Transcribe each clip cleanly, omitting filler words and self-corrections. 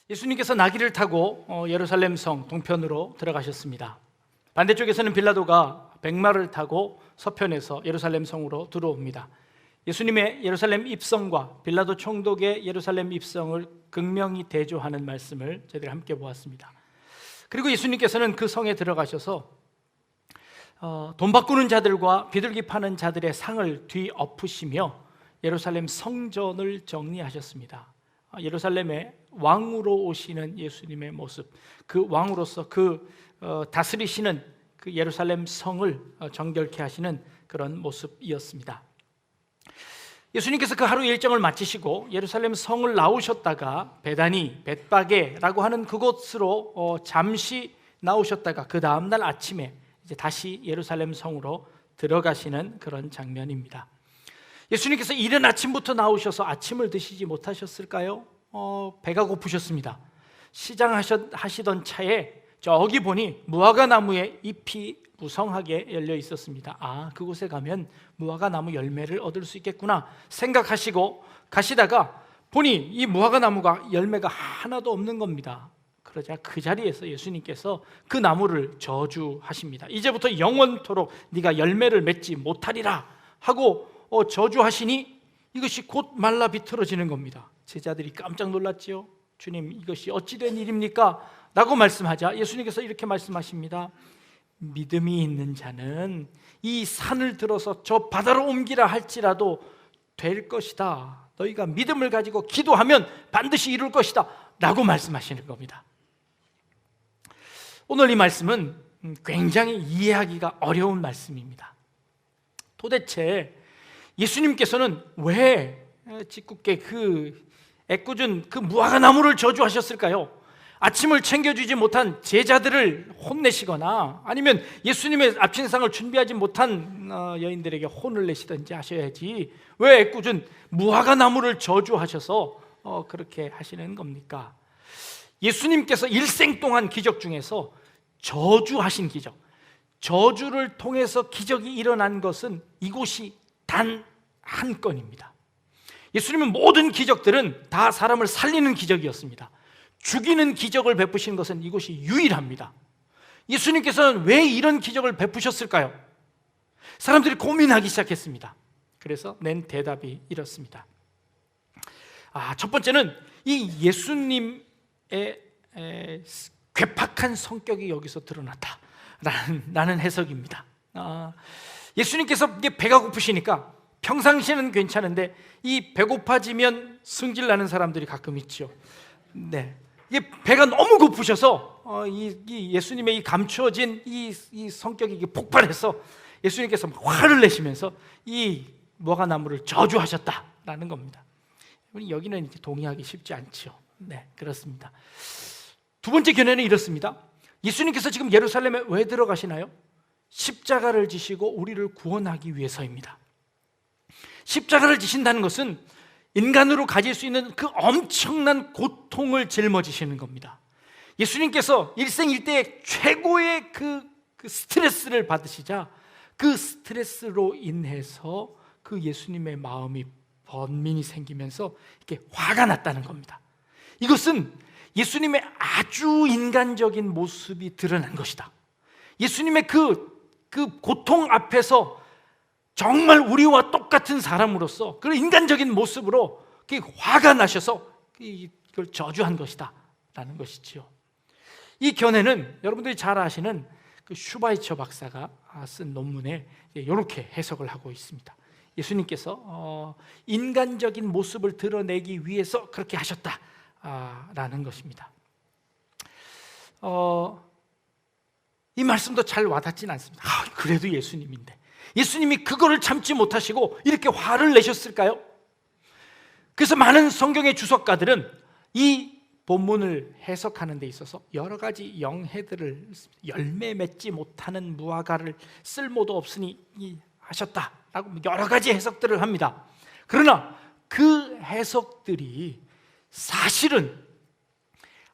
예수님께서 나귀를 타고 예루살렘 성 동편으로 들어가셨습니다. 반대쪽에서는 빌라도가 백마를 타고 서편에서 예루살렘 성으로 들어옵니다. 예수님의 예루살렘 입성과 빌라도 총독의 예루살렘 입성을 극명히 대조하는 말씀을 저희들이 함께 보았습니다. 그리고 예수님께서는 그 성에 들어가셔서 돈 바꾸는 자들과 비둘기 파는 자들의 상을 뒤엎으시며 예루살렘 성전을 정리하셨습니다. 예루살렘에 왕으로 오시는 예수님의 모습, 그 왕으로서 다스리시는 그 예루살렘 성을 정결케 하시는 그런 모습이었습니다. 예수님께서 그 하루 일정을 마치시고 예루살렘 성을 나오셨다가 베다니, 벳바게라고 하는 그곳으로 잠시 나오셨다가 그 다음날 아침에 이제 다시 예루살렘 성으로 들어가시는 그런 장면입니다. 예수님께서 이른 아침부터 나오셔서 아침을 드시지 못하셨을까요? 배가 고프셨습니다. 시장하시던 차에 저기 보니 무화과 나무에 잎이 무성하게 열려 있었습니다. 그곳에 가면 무화과 나무 열매를 얻을 수 있겠구나 생각하시고 가시다가 보니 이 무화과 나무가 열매가 하나도 없는 겁니다. 그러자 그 자리에서 예수님께서 그 나무를 저주하십니다. 이제부터 영원토록 네가 열매를 맺지 못하리라 하고 저주하시니 이것이 곧 말라 비틀어지는 겁니다. 제자들이 깜짝 놀랐지요. 주님, 이것이 어찌 된 일입니까? 라고 말씀하자 예수님께서 이렇게 말씀하십니다. 믿음이 있는 자는 이 산을 들어서 저 바다로 옮기라 할지라도 될 것이다. 너희가 믿음을 가지고 기도하면 반드시 이룰 것이다 라고 말씀하시는 겁니다. 오늘 이 말씀은 굉장히 이해하기가 어려운 말씀입니다. 도대체 예수님께서는 왜 짓궂게 애꿎은 그 무화과 나무를 저주하셨을까요? 아침을 챙겨주지 못한 제자들을 혼내시거나 아니면 예수님의 앞신상을 준비하지 못한 여인들에게 혼을 내시든지 하셔야지 왜 애꿎은 무화과 나무를 저주하셔서 그렇게 하시는 겁니까? 예수님께서 일생 동안 기적 중에서 저주하신 기적, 저주를 통해서 기적이 일어난 것은 이곳이 단 한 건입니다. 예수님은 모든 기적들은 다 사람을 살리는 기적이었습니다. 죽이는 기적을 베푸신 것은 이곳이 유일합니다. 예수님께서는 왜 이런 기적을 베푸셨을까요? 사람들이 고민하기 시작했습니다. 그래서 낸 대답이 이렇습니다. 첫 번째는 이 예수님의 괴팍한 성격이 여기서 드러났다라는 해석입니다. 예수님께서 배가 고프시니까 평상시에는 괜찮은데 이 배고파지면 승질나는 사람들이 가끔 있죠. 네, 이게 배가 너무 고프셔서 이 예수님의 이 감추어진 이 성격이 폭발해서 예수님께서 화를 내시면서 이 무화과 나무를 저주하셨다라는 겁니다. 여기는 이제 동의하기 쉽지 않죠. 네, 그렇습니다. 두 번째 견해는 이렇습니다. 예수님께서 지금 예루살렘에 왜 들어가시나요? 십자가를 지시고 우리를 구원하기 위해서입니다. 십자가를 지신다는 것은 인간으로 가질 수 있는 그 엄청난 고통을 짊어지시는 겁니다. 예수님께서 일생일대의 최고의 그 스트레스를 받으시자 그 스트레스로 인해서 그 예수님의 마음이 번민이 생기면서 이렇게 화가 났다는 겁니다. 이것은 예수님의 아주 인간적인 모습이 드러난 것이다. 예수님의 그 고통 앞에서 정말 우리와 똑같은 사람으로서 그 인간적인 모습으로 화가 나셔서 이걸 저주한 것이다 라는 것이지요. 이 견해는 여러분들이 잘 아시는 그 슈바이처 박사가 쓴 논문에 이렇게 해석을 하고 있습니다. 예수님께서 인간적인 모습을 드러내기 위해서 그렇게 하셨다라는 것입니다. 이 말씀도 잘 와닿진 않습니다. 그래도 예수님인데 예수님이 그거를 참지 못하시고 이렇게 화를 내셨을까요? 그래서 많은 성경의 주석가들은 이 본문을 해석하는 데 있어서 여러 가지 영해들을 열매 맺지 못하는 무화과를 쓸모도 없으니 하셨다라고 여러 가지 해석들을 합니다. 그러나 그 해석들이 사실은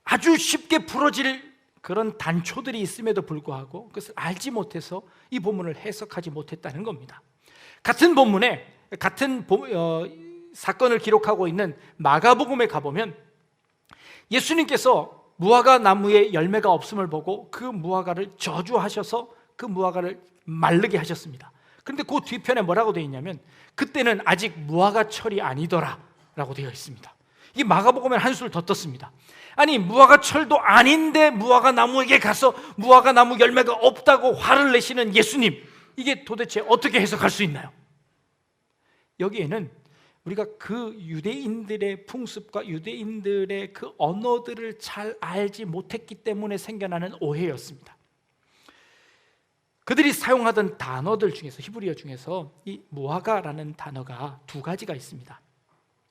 아주 쉽게 풀어질 그런 단초들이 있음에도 불구하고 그것을 알지 못해서 이 본문을 해석하지 못했다는 겁니다. 같은 본문에 사건을 기록하고 있는 마가복음에 가보면 예수님께서 무화과 나무에 열매가 없음을 보고 그 무화과를 저주하셔서 그 무화과를 마르게 하셨습니다. 그런데 그 뒤편에 뭐라고 되어 있냐면 그때는 아직 무화과철이 아니더라 라고 되어 있습니다. 이 마가복음에 한술 더 떴습니다. 아니, 무화과철도 아닌데 무화과 나무에게 가서 무화과 나무 열매가 없다고 화를 내시는 예수님, 이게 도대체 어떻게 해석할 수 있나요? 여기에는 우리가 그 유대인들의 풍습과 유대인들의 그 언어들을 잘 알지 못했기 때문에 생겨나는 오해였습니다. 그들이 사용하던 단어들 중에서, 히브리어 중에서 이 무화과라는 단어가 두 가지가 있습니다.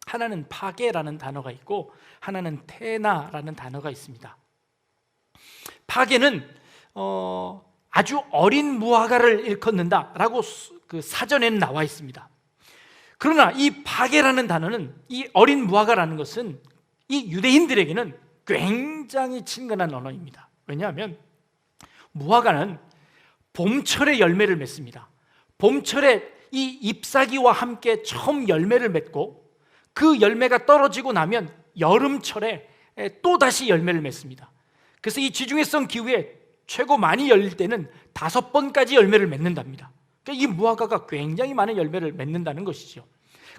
하나는 파게라는 단어가 있고 하나는 테나라는 단어가 있습니다. 파게는 아주 어린 무화과를 일컫는다라고 그 사전에는 나와 있습니다. 그러나 이 파게라는 단어는, 이 어린 무화과라는 것은 이 유대인들에게는 굉장히 친근한 언어입니다. 왜냐하면 무화과는 봄철에 열매를 맺습니다. 봄철에 이 잎사귀와 함께 처음 열매를 맺고 그 열매가 떨어지고 나면 여름철에 또다시 열매를 맺습니다. 그래서 이 지중해성 기후에 최고 많이 열릴 때는 5번까지 열매를 맺는답니다. 그러니까 이 무화과가 굉장히 많은 열매를 맺는다는 것이죠.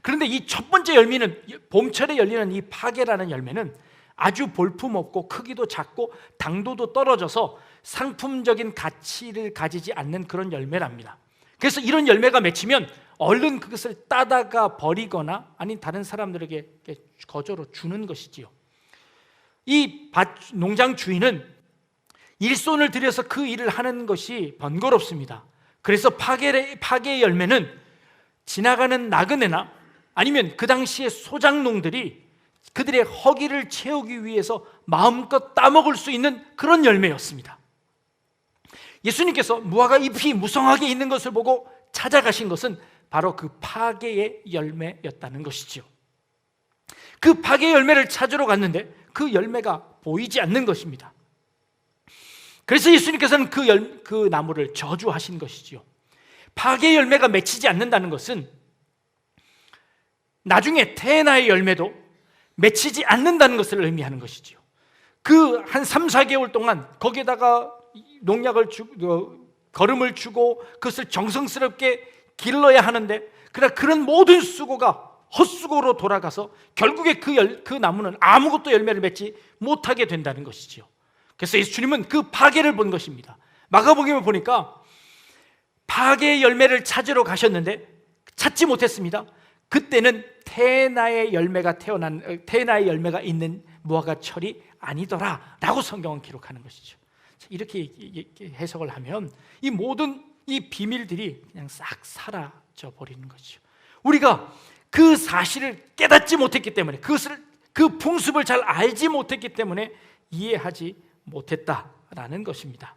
그런데 이 첫 번째 열매는, 봄철에 열리는 이 파게라는 열매는 아주 볼품없고 크기도 작고 당도도 떨어져서 상품적인 가치를 가지지 않는 그런 열매랍니다. 그래서 이런 열매가 맺히면 얼른 그것을 따다가 버리거나 아닌 다른 사람들에게 거저로 주는 것이지요. 이 농장 주인은 일손을 들여서 그 일을 하는 것이 번거롭습니다. 그래서 파게의 열매는 지나가는 나그네나 아니면 그 당시에 소작농들이 그들의 허기를 채우기 위해서 마음껏 따먹을 수 있는 그런 열매였습니다. 예수님께서 무화과 잎이 무성하게 있는 것을 보고 찾아가신 것은 바로 그 파게의 열매였다는 것이죠. 그 파게의 열매를 찾으러 갔는데 그 열매가 보이지 않는 것입니다. 그래서 예수님께서는 그 나무를 저주하신 것이지요. 파게의 열매가 맺히지 않는다는 것은 나중에 테나의 열매도 맺히지 않는다는 것을 의미하는 것이지요. 그 한 3, 4개월 동안 거기에다가 농약을 주고 거름을 주고 그것을 정성스럽게 길러야 하는데, 그러나 그런 모든 수고가 헛수고로 돌아가서 결국에 그 나무는 아무것도 열매를 맺지 못하게 된다는 것이지요. 그래서 예수님은 그 파게를 본 것입니다. 마가복음에 보니까 파게의 열매를 찾으러 가셨는데 찾지 못했습니다. 그때는 테나의 열매가 있는 무화과철이 아니더라라고 성경은 기록하는 것이죠. 이렇게 해석을 하면 이 모든 이 비밀들이 그냥 싹 사라져 버리는 것이죠. 우리가 그 사실을 깨닫지 못했기 때문에, 그 풍습을 잘 알지 못했기 때문에 이해하지 못했다라는 것입니다.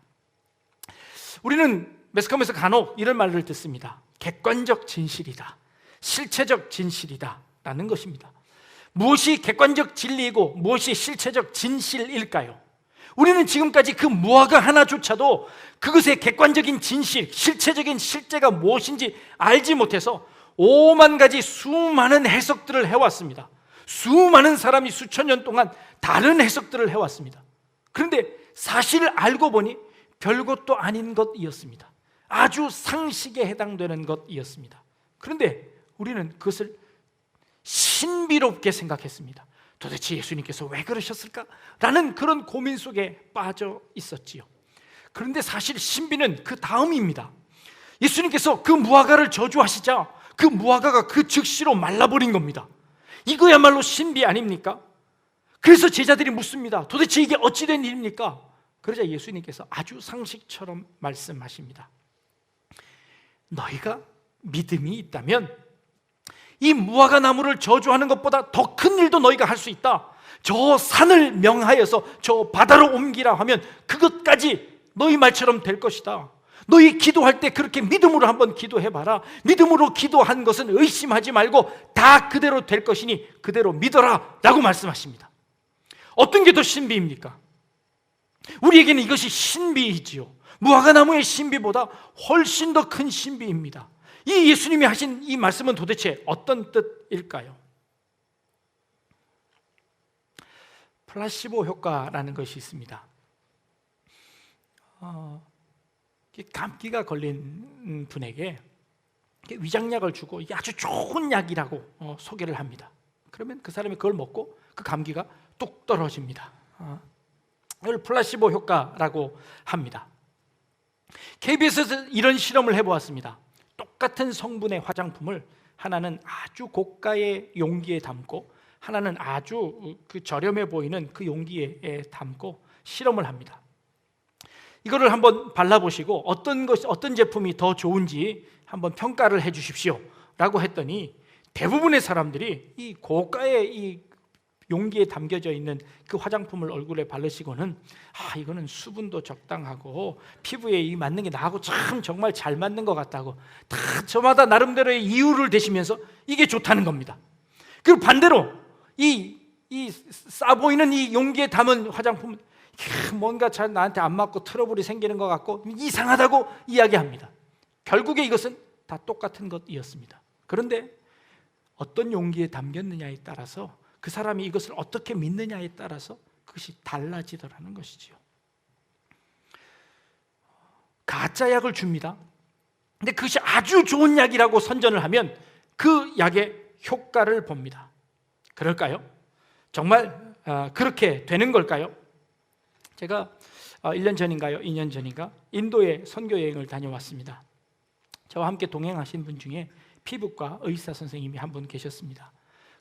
우리는 매스컴에서 간혹 이런 말을 듣습니다. 객관적 진실이다, 실체적 진실이다 라는 것입니다. 무엇이 객관적 진리이고 무엇이 실체적 진실일까요? 우리는 지금까지 그 무화과 하나조차도 그것의 객관적인 진실, 실체적인 실제가 무엇인지 알지 못해서 5만 가지 수많은 해석들을 해왔습니다. 수많은 사람이 수천 년 동안 다른 해석들을 해왔습니다. 그런데 사실을 알고 보니 별것도 아닌 것이었습니다. 아주 상식에 해당되는 것이었습니다. 그런데 우리는 그것을 신비롭게 생각했습니다. 도대체 예수님께서 왜 그러셨을까? 라는 그런 고민 속에 빠져 있었지요. 그런데 사실 신비는 그 다음입니다. 예수님께서 그 무화과를 저주하시자 그 무화과가 그 즉시로 말라버린 겁니다. 이거야말로 신비 아닙니까? 그래서 제자들이 묻습니다. 도대체 이게 어찌된 일입니까? 그러자 예수님께서 아주 상식처럼 말씀하십니다. 너희가 믿음이 있다면 이 무화과 나무를 저주하는 것보다 더 큰 일도 너희가 할 수 있다. 저 산을 명하여서 저 바다로 옮기라 하면 그것까지 너희 말처럼 될 것이다. 너희 기도할 때 그렇게 믿음으로 한번 기도해봐라. 믿음으로 기도한 것은 의심하지 말고 다 그대로 될 것이니 그대로 믿어라 라고 말씀하십니다. 어떤 게 더 신비입니까? 우리에게는 이것이 신비이지요. 무화과 나무의 신비보다 훨씬 더 큰 신비입니다. 이 예수님이 하신 이 말씀은 도대체 어떤 뜻일까요? 플라시보 효과라는 것이 있습니다. 감기가 걸린 분에게 위장약을 주고 이게 아주 좋은 약이라고 소개를 합니다. 그러면 그 사람이 그걸 먹고 그 감기가 뚝 떨어집니다. 이걸 플라시보 효과라고 합니다. KBS에서 이런 실험을 해보았습니다. 똑같은 성분의 화장품을 하나는 아주 고가의 용기에 담고 하나는 아주 저렴해 보이는 그 용기에 담고 실험을 합니다. 이거를 한번 발라보시고 어떤 제품이 더 좋은지 한번 평가를 해주십시오 라고 했더니 대부분의 사람들이 이 고가의 이 용기에 담겨져 있는 그 화장품을 얼굴에 바르시고는 이거는 수분도 적당하고 피부에 이 맞는 게 나하고 참 정말 잘 맞는 것 같다고 다 저마다 나름대로의 이유를 대시면서 이게 좋다는 겁니다. 그리고 반대로 이 싸 보이는 이 용기에 담은 화장품은 뭔가 잘 나한테 안 맞고 트러블이 생기는 것 같고 이상하다고 이야기합니다. 결국에 이것은 다 똑같은 것이었습니다. 그런데 어떤 용기에 담겼느냐에 따라서 그 사람이 이것을 어떻게 믿느냐에 따라서 그것이 달라지더라는 것이지요. 가짜 약을 줍니다. 근데 그것이 아주 좋은 약이라고 선전을 하면 그 약의 효과를 봅니다. 그럴까요? 정말 그렇게 되는 걸까요? 제가 1년 전인가요? 2년 전인가? 인도에 선교 여행을 다녀왔습니다. 저와 함께 동행하신 분 중에 피부과 의사 선생님이 한 분 계셨습니다.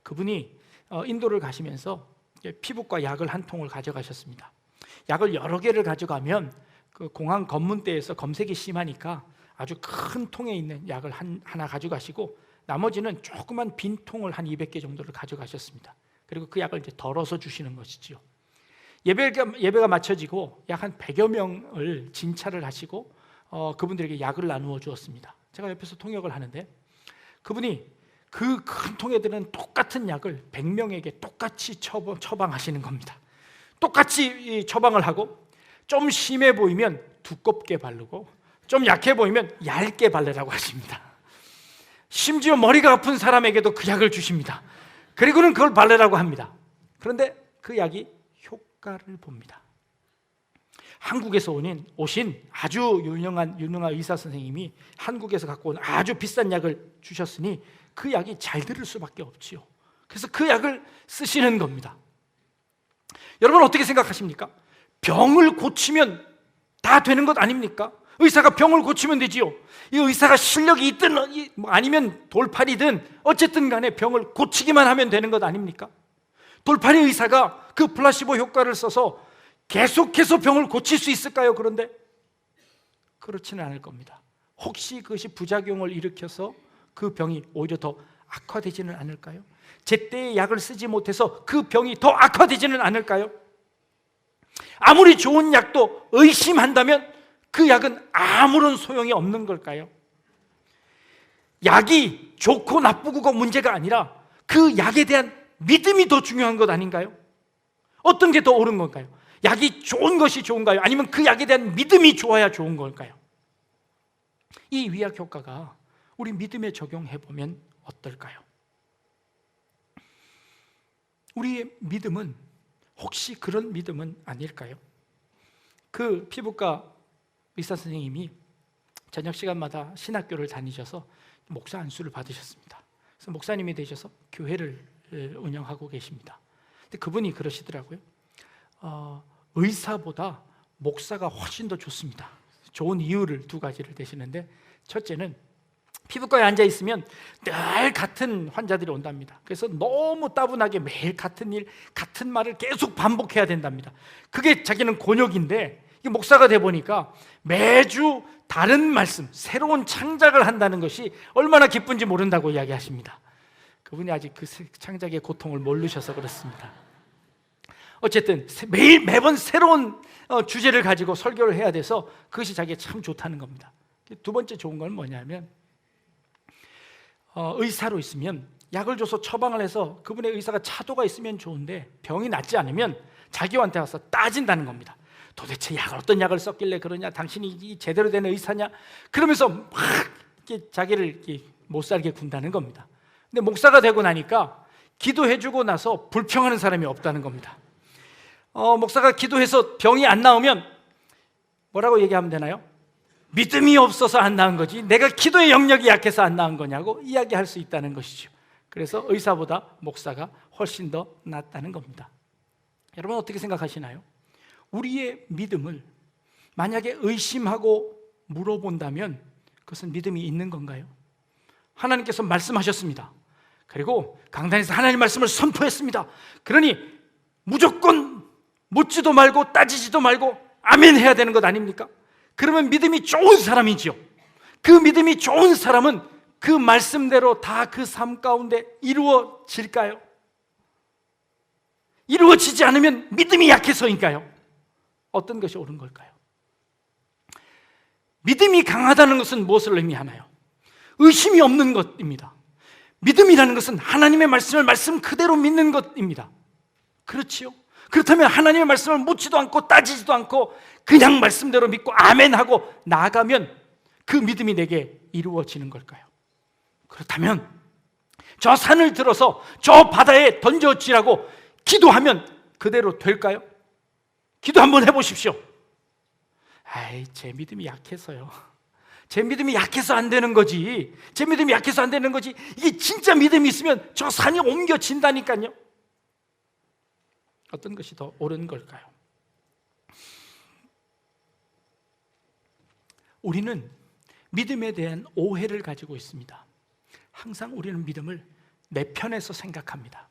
그분이 인도를 가시면서 피부과 약을 한 통을 가져가셨습니다. 약을 여러 개를 가져가면 그 공항 검문대에서 검색이 심하니까 아주 큰 통에 있는 약을 하나 가져가시고 나머지는 조그만 빈 통을 한 200개 정도를 가져가셨습니다. 그리고 그 약을 이제 덜어서 주시는 것이지요. 예배가 마쳐지고 약 한 100여 명을 진찰을 하시고 그분들에게 약을 나누어 주었습니다. 제가 옆에서 통역을 하는데 그분이 그 큰 통에 드는 똑같은 약을 100명에게 똑같이 처방하시는 겁니다. 똑같이 처방을 하고 좀 심해 보이면 두껍게 바르고 좀 약해 보이면 얇게 바르라고 하십니다. 심지어 머리가 아픈 사람에게도 그 약을 주십니다. 그리고는 그걸 바르라고 합니다. 그런데 그 약이 효과를 봅니다. 한국에서 오신 아주 유명한 의사 선생님이 한국에서 갖고 온 아주 비싼 약을 주셨으니 그 약이 잘 들을 수밖에 없지요. 그래서 그 약을 쓰시는 겁니다. 여러분 어떻게 생각하십니까? 병을 고치면 다 되는 것 아닙니까? 의사가 병을 고치면 되지요. 이 의사가 실력이 있든 아니면 돌팔이든 어쨌든 간에 병을 고치기만 하면 되는 것 아닙니까? 돌팔이 의사가 그 플라시보 효과를 써서 계속해서 병을 고칠 수 있을까요? 그런데 그렇지는 않을 겁니다. 혹시 그것이 부작용을 일으켜서 그 병이 오히려 더 악화되지는 않을까요? 제때에 약을 쓰지 못해서 그 병이 더 악화되지는 않을까요? 아무리 좋은 약도 의심한다면 그 약은 아무런 소용이 없는 걸까요? 약이 좋고 나쁘고가 문제가 아니라 그 약에 대한 믿음이 더 중요한 것 아닌가요? 어떤 게 더 옳은 걸까요? 약이 좋은 것이 좋은가요? 아니면 그 약에 대한 믿음이 좋아야 좋은 걸까요? 이 위약 효과가 우리 믿음에 적용해 보면 어떨까요? 우리의 믿음은 혹시 그런 믿음은 아닐까요? 그 피부과 의사 선생님이 저녁 시간마다 신학교를 다니셔서 목사 안수를 받으셨습니다. 그래서 목사님이 되셔서 교회를 운영하고 계십니다. 근데 그분이 그러시더라고요. 의사보다 목사가 훨씬 더 좋습니다. 좋은 이유를 두 가지를 대시는데 첫째는 피부과에 앉아 있으면 늘 같은 환자들이 온답니다. 그래서 너무 따분하게 매일 같은 일, 같은 말을 계속 반복해야 된답니다. 그게 자기는 곤욕인데 목사가 돼 보니까 매주 다른 말씀, 새로운 창작을 한다는 것이 얼마나 기쁜지 모른다고 이야기하십니다. 그분이 아직 그 창작의 고통을 모르셔서 그렇습니다. 어쨌든 매번 새로운 주제를 가지고 설교를 해야 돼서 그것이 자기가 참 좋다는 겁니다. 두 번째 좋은 건 뭐냐면 의사로 있으면 약을 줘서 처방을 해서 그분의 의사가 차도가 있으면 좋은데 병이 낫지 않으면 자기한테 와서 따진다는 겁니다. 도대체 어떤 약을 썼길래 그러냐? 당신이 제대로 된 의사냐? 그러면서 막 자기를 못 살게 군다는 겁니다. 근데 목사가 되고 나니까 기도해주고 나서 불평하는 사람이 없다는 겁니다. 목사가 기도해서 병이 안 나오면 뭐라고 얘기하면 되나요? 믿음이 없어서 안 나은 거지 내가 기도의 영역이 약해서 안 나은 거냐고 이야기할 수 있다는 것이죠. 그래서 의사보다 목사가 훨씬 더 낫다는 겁니다. 여러분 어떻게 생각하시나요? 우리의 믿음을 만약에 의심하고 물어본다면 그것은 믿음이 있는 건가요? 하나님께서 말씀하셨습니다. 그리고 강단에서 하나님 말씀을 선포했습니다. 그러니 무조건 묻지도 말고 따지지도 말고 아멘 해야 되는 것 아닙니까? 그러면 믿음이 좋은 사람이지요. 그 믿음이 좋은 사람은 그 말씀대로 다 그 삶 가운데 이루어질까요? 이루어지지 않으면 믿음이 약해서인가요? 어떤 것이 옳은 걸까요? 믿음이 강하다는 것은 무엇을 의미하나요? 의심이 없는 것입니다. 믿음이라는 것은 하나님의 말씀을 말씀 그대로 믿는 것입니다. 그렇지요? 그렇다면 하나님의 말씀을 묻지도 않고 따지지도 않고 그냥 말씀대로 믿고 아멘하고 나아가면 그 믿음이 내게 이루어지는 걸까요? 그렇다면 저 산을 들어서 저 바다에 던져지라고 기도하면 그대로 될까요? 기도 한번 해보십시오. 제 믿음이 약해서요. 제 믿음이 약해서 안 되는 거지. 제 믿음이 약해서 안 되는 거지. 이게 진짜 믿음이 있으면 저 산이 옮겨진다니까요. 어떤 것이 더 옳은 걸까요? 우리는 믿음에 대한 오해를 가지고 있습니다. 항상 우리는 믿음을 내 편에서 생각합니다.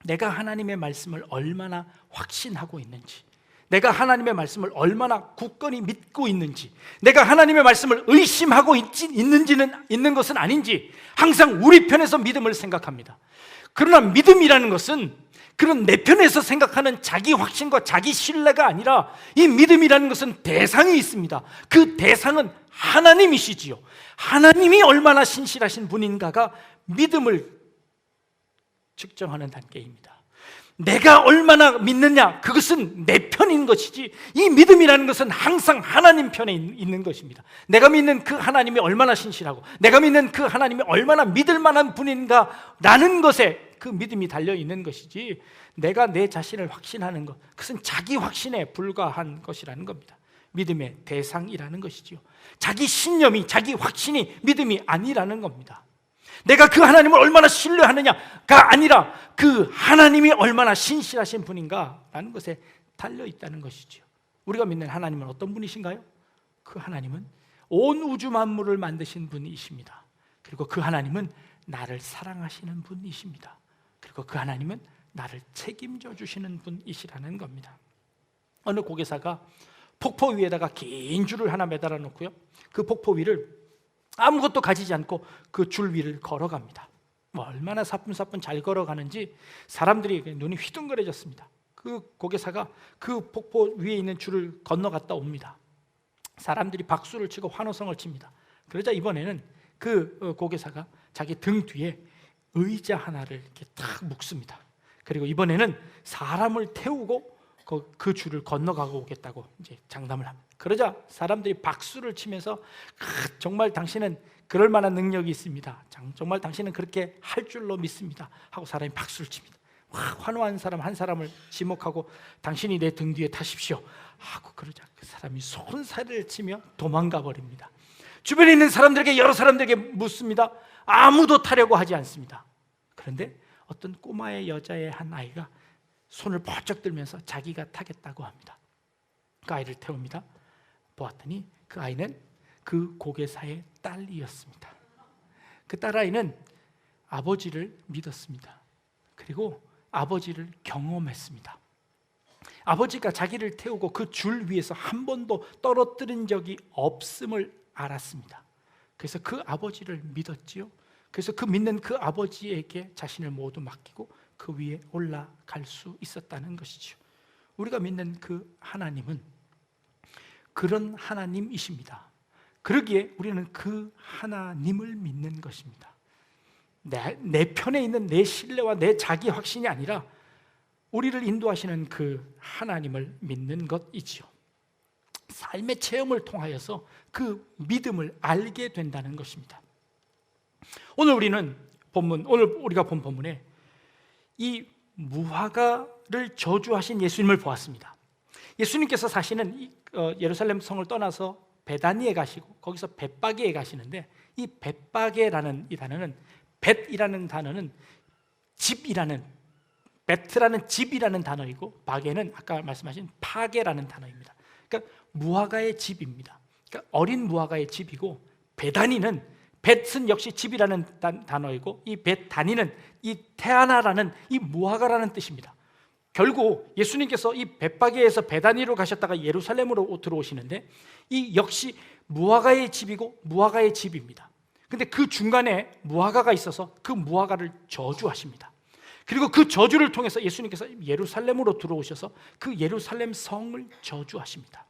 내가 하나님의 말씀을 얼마나 확신하고 있는지, 내가 하나님의 말씀을 얼마나 굳건히 믿고 있는지, 내가 하나님의 말씀을 의심하고 있는 것은 아닌지 항상 우리 편에서 믿음을 생각합니다. 그러나 믿음이라는 것은 그런 내 편에서 생각하는 자기 확신과 자기 신뢰가 아니라 이 믿음이라는 것은 대상이 있습니다. 그 대상은 하나님이시지요. 하나님이 얼마나 신실하신 분인가가 믿음을 측정하는 단계입니다. 내가 얼마나 믿느냐, 그것은 내 편인 것이지 이 믿음이라는 것은 항상 하나님 편에 있는 것입니다. 내가 믿는 그 하나님이 얼마나 신실하고 내가 믿는 그 하나님이 얼마나 믿을 만한 분인가 라는 것에 그 믿음이 달려있는 것이지 내가 내 자신을 확신하는 것, 그것은 자기 확신에 불과한 것이라는 겁니다. 믿음의 대상이라는 것이지요. 자기 신념이, 자기 확신이 믿음이 아니라는 겁니다. 내가 그 하나님을 얼마나 신뢰하느냐가 아니라 그 하나님이 얼마나 신실하신 분인가라는 것에 달려있다는 것이지요. 우리가 믿는 하나님은 어떤 분이신가요? 그 하나님은 온 우주 만물을 만드신 분이십니다. 그리고 그 하나님은 나를 사랑하시는 분이십니다. 그리고 그 하나님은 나를 책임져 주시는 분이시라는 겁니다. 어느 고개사가 폭포 위에다가 긴 줄을 하나 매달아 놓고요, 그 폭포 위를 아무것도 가지지 않고 그 줄 위를 걸어갑니다. 얼마나 사뿐사뿐 잘 걸어가는지 사람들이 눈이 휘둥그레졌습니다. 그 고개사가 그 폭포 위에 있는 줄을 건너갔다 옵니다. 사람들이 박수를 치고 환호성을 칩니다. 그러자 이번에는 그 고개사가 자기 등 뒤에 의자 하나를 이렇게 탁 묶습니다. 그리고 이번에는 사람을 태우고 그 줄을 건너가고 오겠다고 이제 장담을 합니다. 그러자 사람들이 박수를 치면서 정말 당신은 그럴 만한 능력이 있습니다. 정말 당신은 그렇게 할 줄로 믿습니다. 하고 사람이 박수를 칩니다. 환호한 사람 한 사람을 지목하고 당신이 내 등 뒤에 타십시오 하고 그러자 그 사람이 손살을 치며 도망가 버립니다. 주변에 있는 사람들에게, 여러 사람들에게 묻습니다. 아무도 타려고 하지 않습니다. 그런데 어떤 꼬마의 여자의 한 아이가 손을 번쩍 들면서 자기가 타겠다고 합니다. 그 아이를 태웁니다. 보았더니 그 아이는 그 고개사의 딸이었습니다. 그 딸아이는 아버지를 믿었습니다. 그리고 아버지를 경험했습니다. 아버지가 자기를 태우고 그 줄 위에서 한 번도 떨어뜨린 적이 없음을 알았습니다. 그래서 그 아버지를 믿었지요. 그래서 그 믿는 그 아버지에게 자신을 모두 맡기고 그 위에 올라갈 수 있었다는 것이죠. 우리가 믿는 그 하나님은 그런 하나님이십니다. 그러기에 우리는 그 하나님을 믿는 것입니다. 내 편에 있는 내 신뢰와 내 자기 확신이 아니라 우리를 인도하시는 그 하나님을 믿는 것이지요. 삶의 체험을 통하여서 그 믿음을 알게 된다는 것입니다. 오늘 우리가 본 본문에 이 무화과를 저주하신 예수님을 보았습니다. 예수님께서 사실은 예루살렘 성을 떠나서 베다니에 가시고 거기서 벳바게에 가시는데, 이 벳바게라는 이 단어는, 벳이라는 단어는 집이라는, 베트라는 집이라는 단어이고, 바게는 아까 말씀하신 파게라는 단어입니다. 그러니까 무화과의 집입니다. 그러니까 어린 무화과의 집이고, 베다니는, 벳은 역시 집이라는 단어이고, 이 벳다니는 이 테아나라는 이 무화과라는 뜻입니다. 결국 예수님께서 이 벳바게에서 베다니로 가셨다가 예루살렘으로 들어오시는데, 이 역시 무화과의 집이고 무화과의 집입니다. 근데 그 중간에 무화과가 있어서 그 무화과를 저주하십니다. 그리고 그 저주를 통해서 예수님께서 예루살렘으로 들어오셔서 그 예루살렘 성을 저주하십니다.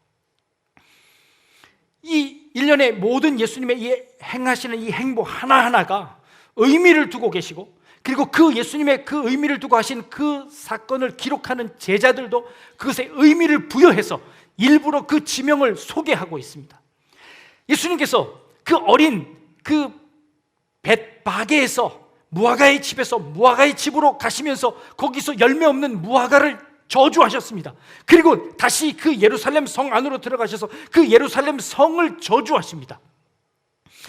이 일련의 모든 예수님의 이 행하시는 이 행보 하나하나가 의미를 두고 계시고, 그리고 그 예수님의 그 의미를 두고 하신 그 사건을 기록하는 제자들도 그것에 의미를 부여해서 일부러 그 지명을 소개하고 있습니다. 예수님께서 그 어린 그 벳바게에서 무화과의 집에서 무화과의 집으로 가시면서 거기서 열매 없는 무화과를 저주하셨습니다. 그리고 다시 그 예루살렘 성 안으로 들어가셔서 그 예루살렘 성을 저주하십니다.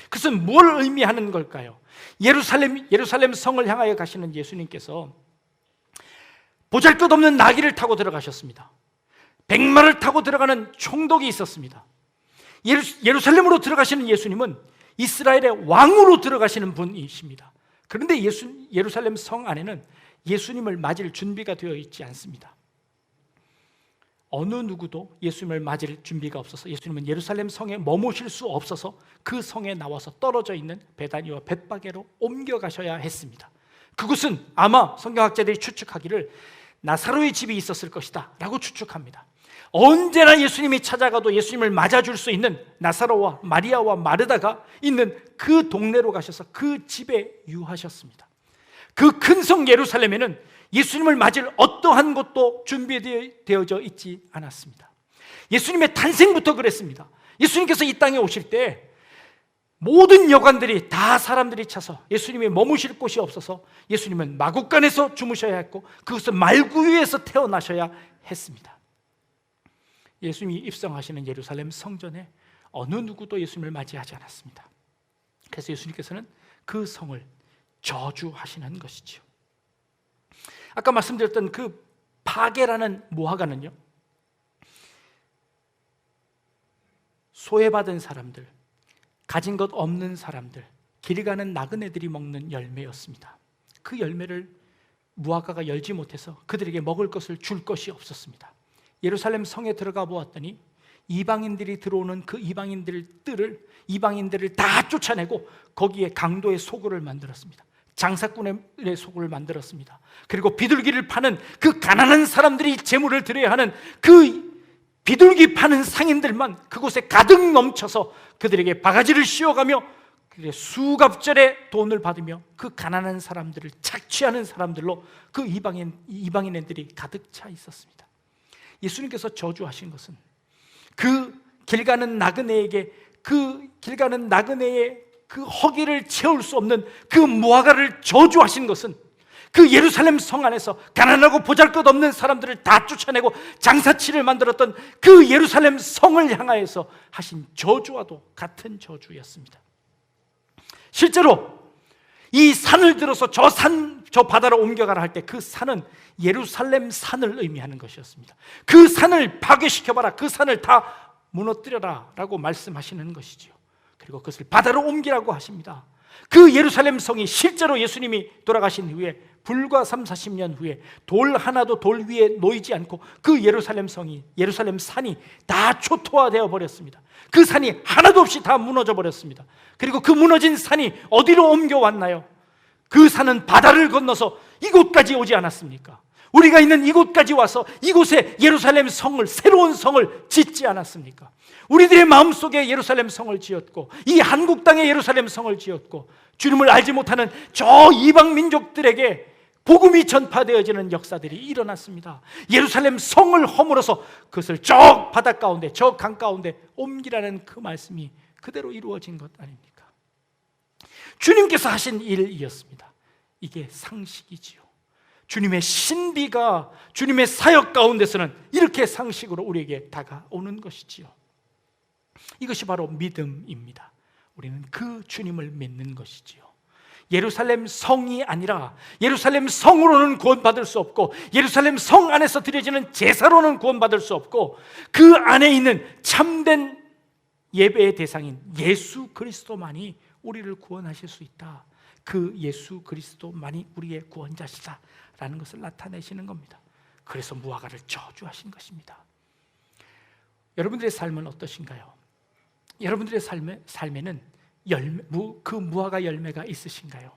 그것은 뭘 의미하는 걸까요? 예루살렘 성을 향하여 가시는 예수님께서 보잘것없는 나귀를 타고 들어가셨습니다. 백마를 타고 들어가는 총독이 있었습니다. 예루살렘으로 들어가시는 예수님은 이스라엘의 왕으로 들어가시는 분이십니다. 그런데 예루살렘 성 안에는 예수님을 맞을 준비가 되어 있지 않습니다. 어느 누구도 예수님을 맞을 준비가 없어서 예수님은 예루살렘 성에 머무실 수 없어서 그 성에 나와서 떨어져 있는 베다니와 벳바게로 옮겨가셔야 했습니다. 그곳은 아마 성경학자들이 추측하기를 나사로의 집이 있었을 것이다 라고 추측합니다. 언제나 예수님이 찾아가도 예수님을 맞아줄 수 있는 나사로와 마리아와 마르다가 있는 그 동네로 가셔서 그 집에 유하셨습니다. 그 큰 성 예루살렘에는 예수님을 맞을 어떠한 것도 준비되어져 있지 않았습니다. 예수님의 탄생부터 그랬습니다. 예수님께서 이 땅에 오실 때 모든 여관들이 다 사람들이 차서 예수님이 머무실 곳이 없어서 예수님은 마국간에서 주무셔야 했고, 그것은 말구유에서 태어나셔야 했습니다. 예수님이 입성하시는 예루살렘 성전에 어느 누구도 예수님을 맞이하지 않았습니다. 그래서 예수님께서는 그 성을 저주하시는 것이지요. 아까 말씀드렸던 그 파게라는 무화과는요, 소외받은 사람들, 가진 것 없는 사람들, 길 가는 나그네들이 먹는 열매였습니다. 그 열매를 무화과가 열지 못해서 그들에게 먹을 것을 줄 것이 없었습니다. 예루살렘 성에 들어가 보았더니 이방인들이 들어오는 그 이방인들을 다 쫓아내고 거기에 강도의 소굴을 만들었습니다. 장사꾼의 소굴을 만들었습니다. 그리고 비둘기를 파는 그 가난한 사람들이 제물을 드려야 하는 그 비둘기 파는 상인들만 그곳에 가득 넘쳐서 그들에게 바가지를 씌워가며 수갑절의 돈을 받으며 그 가난한 사람들을 착취하는 사람들로 그 이방인들이 가득 차 있었습니다. 예수님께서 저주하신 것은 그 길 가는 나그네에게, 그 길 가는 나그네의 그 허기를 채울 수 없는 그 무화과를 저주하신 것은 그 예루살렘 성 안에서 가난하고 보잘것없는 사람들을 다 쫓아내고 장사치를 만들었던 그 예루살렘 성을 향하여서 하신 저주와도 같은 저주였습니다. 실제로 이 산을 들어서 저 바다로 옮겨가라 할 때 그 산은 예루살렘 산을 의미하는 것이었습니다. 그 산을 파괴시켜봐라, 그 산을 다 무너뜨려라 라고 말씀하시는 것이지요. 그리고 그것을 바다로 옮기라고 하십니다. 그 예루살렘 성이 실제로 예수님이 돌아가신 후에 불과 30-40년 후에 돌 하나도 돌 위에 놓이지 않고 그 예루살렘 성이, 예루살렘 산이 다 초토화되어 버렸습니다. 그 산이 하나도 없이 다 무너져 버렸습니다. 그리고 그 무너진 산이 어디로 옮겨왔나요? 그 산은 바다를 건너서 이곳까지 오지 않았습니까? 우리가 있는 이곳까지 와서 이곳에 예루살렘 성을, 새로운 성을 짓지 않았습니까? 우리들의 마음속에 예루살렘 성을 지었고 이 한국 땅에 예루살렘 성을 지었고 주님을 알지 못하는 저 이방 민족들에게 복음이 전파되어지는 역사들이 일어났습니다. 예루살렘 성을 허물어서 그것을 저 바다 가운데, 저 강 가운데 옮기라는 그 말씀이 그대로 이루어진 것 아닙니까? 주님께서 하신 일이었습니다. 이게 상식이지요. 주님의 신비가 주님의 사역 가운데서는 이렇게 상식으로 우리에게 다가오는 것이지요. 이것이 바로 믿음입니다. 우리는 그 주님을 믿는 것이지요. 예루살렘 성이 아니라 예루살렘 성으로는 구원받을 수 없고 예루살렘 성 안에서 드려지는 제사로는 구원받을 수 없고 그 안에 있는 참된 예배의 대상인 예수 그리스도만이 우리를 구원하실 수 있다. 그 예수 그리스도만이 우리의 구원자시다라는 것을 나타내시는 겁니다. 그래서 무화과를 저주하신 것입니다. 여러분들의 삶은 어떠신가요? 여러분들의 삶에는 그 무화과 열매가 있으신가요?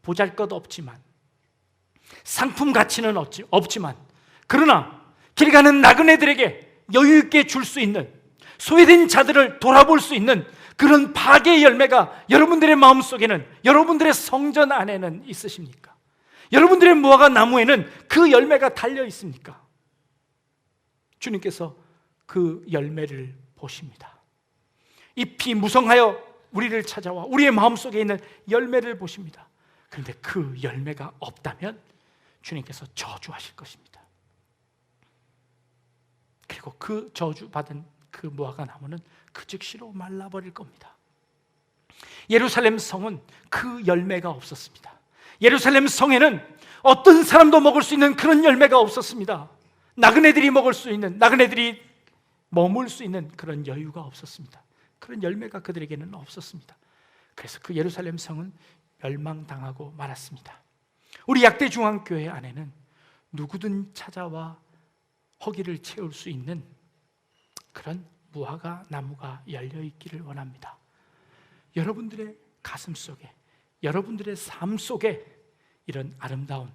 보잘것없지만, 상품 가치는 없지만, 그러나 길 가는 나그네들에게 여유 있게 줄 수 있는, 소외된 자들을 돌아볼 수 있는 그런 파괴의 열매가 여러분들의 마음속에는, 여러분들의 성전 안에는 있으십니까? 여러분들의 무화과 나무에는 그 열매가 달려 있습니까? 주님께서 그 열매를 보십니다. 잎이 무성하여 우리를 찾아와 우리의 마음속에 있는 열매를 보십니다. 그런데 그 열매가 없다면 주님께서 저주하실 것입니다. 그리고 그 저주받은 그 무화과 나무는 그 즉시로 말라버릴 겁니다. 예루살렘 성은 그 열매가 없었습니다. 예루살렘 성에는 어떤 사람도 먹을 수 있는 그런 열매가 없었습니다. 나그네들이 먹을 수 있는, 나그네들이 머물 수 있는 그런 여유가 없었습니다. 그런 열매가 그들에게는 없었습니다. 그래서 그 예루살렘 성은 멸망당하고 말았습니다. 우리 약대중앙교회 안에는 누구든 찾아와 허기를 채울 수 있는 그런 무화과 나무가 열려있기를 원합니다. 여러분들의 가슴 속에, 여러분들의 삶 속에 이런 아름다운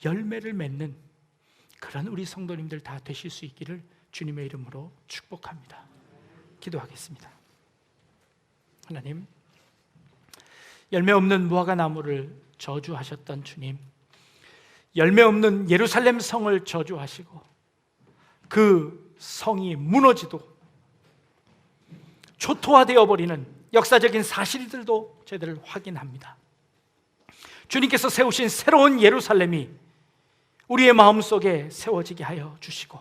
열매를 맺는 그런 우리 성도님들 다 되실 수 있기를 주님의 이름으로 축복합니다. 기도하겠습니다. 하나님, 열매 없는 무화과 나무를 저주하셨던 주님, 열매 없는 예루살렘 성을 저주하시고 그 성이 무너지도록 초토화되어 버리는 역사적인 사실들도 저희들 확인합니다. 주님께서 세우신 새로운 예루살렘이 우리의 마음속에 세워지게 하여 주시고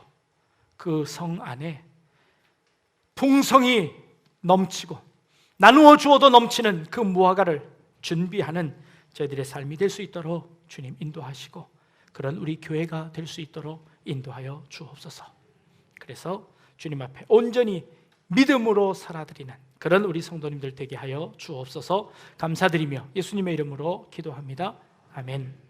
그 성 안에 풍성이 넘치고 나누어 주어도 넘치는 그 무화과를 준비하는 저희들의 삶이 될 수 있도록 주님 인도하시고 그런 우리 교회가 될 수 있도록 인도하여 주옵소서. 그래서 주님 앞에 온전히 믿음으로 살아드리는 그런 우리 성도님들 되게 하여 주옵소서. 감사드리며 예수님의 이름으로 기도합니다. 아멘.